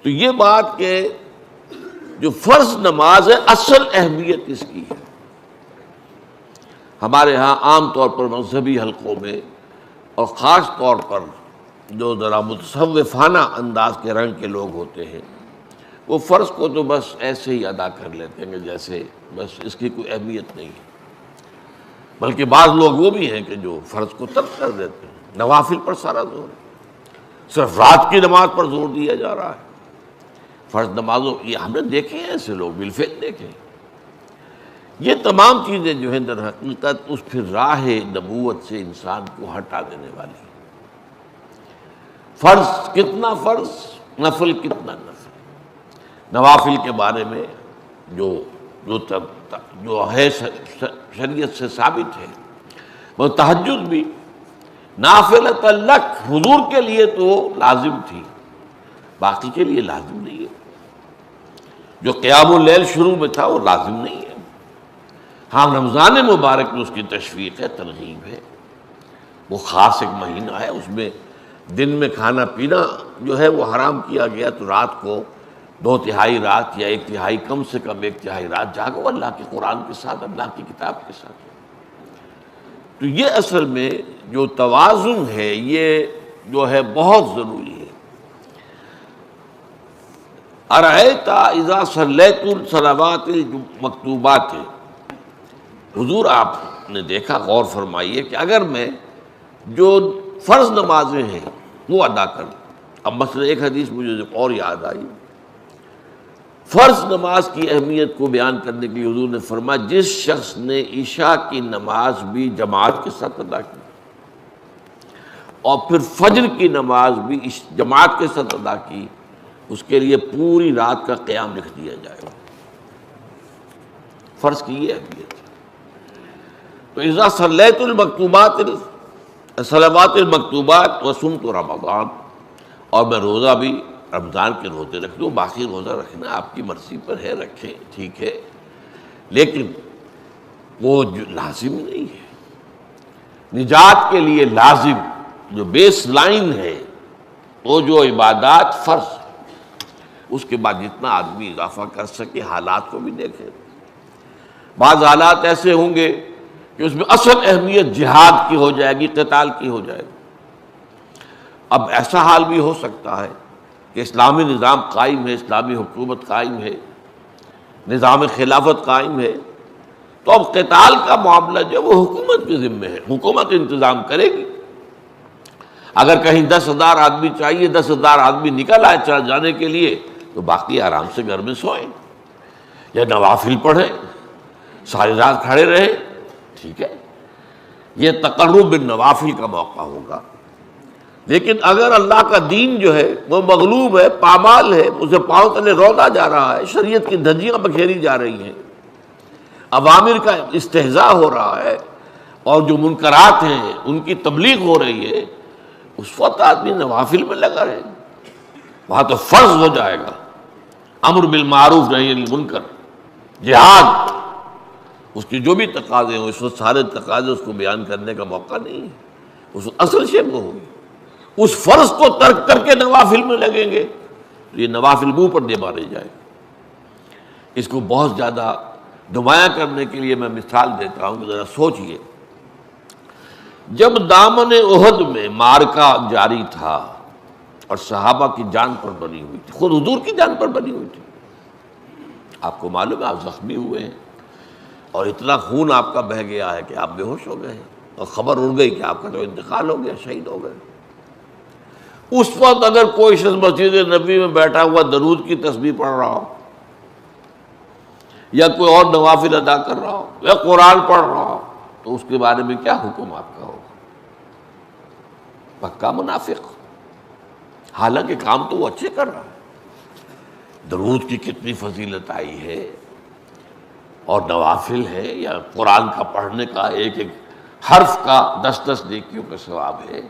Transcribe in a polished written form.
تو یہ بات کہ جو فرض نماز ہے اصل اہمیت اس کی ہے. ہمارے ہاں عام طور پر مذہبی حلقوں میں اور خاص طور پر جو ذرا متصوفانہ انداز کے رنگ کے لوگ ہوتے ہیں وہ فرض کو تو بس ایسے ہی ادا کر لیتے ہیں کہ جیسے بس اس کی کوئی اہمیت نہیں ہے. بلکہ بعض لوگ وہ بھی ہیں کہ جو فرض کو ترک کر دیتے ہیں. نوافل پر سارا زور ہے، صرف رات کی نماز پر زور دیا جا رہا ہے. فرض نمازوں یہ ہم نے دیکھے ہیں، ایسے لوگ بالفعل دیکھے ہیں. یہ تمام چیزیں جو ہیں در حقیقت اس پھر راہ نبوت سے انسان کو ہٹا دینے والی ہیں. فرض کتنا فرض، نفل کتنا نفل. نوافل کے بارے میں جو ہے شریعت سے ثابت ہے، وہ تہجد بھی نافلۃ لک، حضور کے لیے تو لازم تھی، باقی کے لیے لازم نہیں ہے. جو قیام اللیل شروع میں تھا وہ لازم نہیں ہے. ہاں رمضان مبارک میں اس کی تشویق ہے، ترغیب ہے. وہ خاص ایک مہینہ ہے، اس میں دن میں کھانا پینا جو ہے وہ حرام کیا گیا، تو رات کو 2/3 رات یا 1/3 کم سے کم 1/3 رات جاگو اللہ کے قرآن کے ساتھ، اللہ کی کتاب کے ساتھ. تو یہ اصل میں جو توازن ہے یہ جو ہے بہت ضروری ہے. ارأیت اذا صلیت الصلوات المکتوبات، حضور آپ نے دیکھا، غور فرمائیے کہ اگر میں جو فرض نمازیں ہیں وہ ادا کروں. اب مثلا ایک حدیث مجھے اور یاد آئی، فرض نماز کی اہمیت کو بیان کرنے کے لیے حضور نے فرمایا جس شخص نے عشاء کی نماز بھی جماعت کے ساتھ ادا کی اور پھر فجر کی نماز بھی جماعت کے ساتھ ادا کی، اس کے لیے پوری رات کا قیام لکھ دیا جائے گا. فرض کی یہ اہمیت. تو اذا صلیت المکتوبات، صلوات المکتوبات وصمت رمضان، اور میں روزہ بھی رمضان کے روزے رکھ لوں، باقی روزہ رکھنا آپ کی مرضی پر ہے، رکھیں ٹھیک ہے، لیکن وہ لازم نہیں ہے. نجات کے لیے لازم جو بیس لائن ہے وہ جو عبادات فرض، اس کے بعد جتنا آدمی اضافہ کر سکے. حالات کو بھی دیکھیں، بعض حالات ایسے ہوں گے کہ اس میں اصل اہمیت جہاد کی ہو جائے گی، قتال کی ہو جائے گی. اب ایسا حال بھی ہو سکتا ہے کہ اسلامی نظام قائم ہے، اسلامی حکومت قائم ہے، نظام خلافت قائم ہے، تو اب قتال کا معاملہ جو وہ حکومت کے ذمہ ہے، حکومت انتظام کرے گی. اگر کہیں 10,000 آدمی چاہیے، 10,000 آدمی نکل آئے چل جانے کے لیے، تو باقی آرام سے گھر میں سوئیں یا نوافل پڑھیں، ساری رات کھڑے رہیں، ٹھیک ہے. یہ تقرب بالنوافل کا موقع ہوگا. لیکن اگر اللہ کا دین جو ہے وہ مغلوب ہے، پامال ہے، اسے پاؤں تلے رودا جا رہا ہے، شریعت کی دھجیاں بکھیری جا رہی ہیں، اوامر کا استہزاء ہو رہا ہے، اور جو منکرات ہیں ان کی تبلیغ ہو رہی ہے، اس وقت آدمی نوافل میں لگا رہے، وہاں تو فرض ہو جائے گا امر بالمعروف نہی عن المنکر، جہاد، اس کی جو بھی تقاضے ہوں، اس وقت سارے تقاضے اس کو بیان کرنے کا موقع نہیں ہے. اس اصل شے وہ ہوگی. اس فرض کو ترک کر کے نوافل میں لگیں گے، یہ نوافل منہ پر دے مارے جائے. اس کو بہت زیادہ نمایاں کرنے کے لیے میں مثال دیتا ہوں کہ ذرا سوچئے. جب دامن احد میں معرکہ جاری تھا اور صحابہ کی جان پر بنی ہوئی تھی، خود حضور کی جان پر بنی ہوئی تھی، آپ کو معلوم ہے آپ زخمی ہوئے ہیں اور اتنا خون آپ کا بہہ گیا ہے کہ آپ بے ہوش ہو گئے ہیں، اور خبر اڑ گئی کہ آپ کا تو انتقال ہو گیا، شہید ہو گئے. اس وقت اگر کوئی شخص مسجد نبی میں بیٹھا ہوا درود کی تسبیح پڑھ رہا ہو، یا کوئی اور نوافل ادا کر رہا ہو، یا قرآن پڑھ رہا ہو، تو اس کے بارے میں کیا حکم آپ کا ہوگا؟ پکا منافق. حالانکہ کام تو وہ اچھے کر رہا ہے، درود کی کتنی فضیلت آئی ہے، اور نوافل ہے، یا قرآن کا پڑھنے کا ایک ایک حرف کا 10 نیکیوں کا ثواب ہے.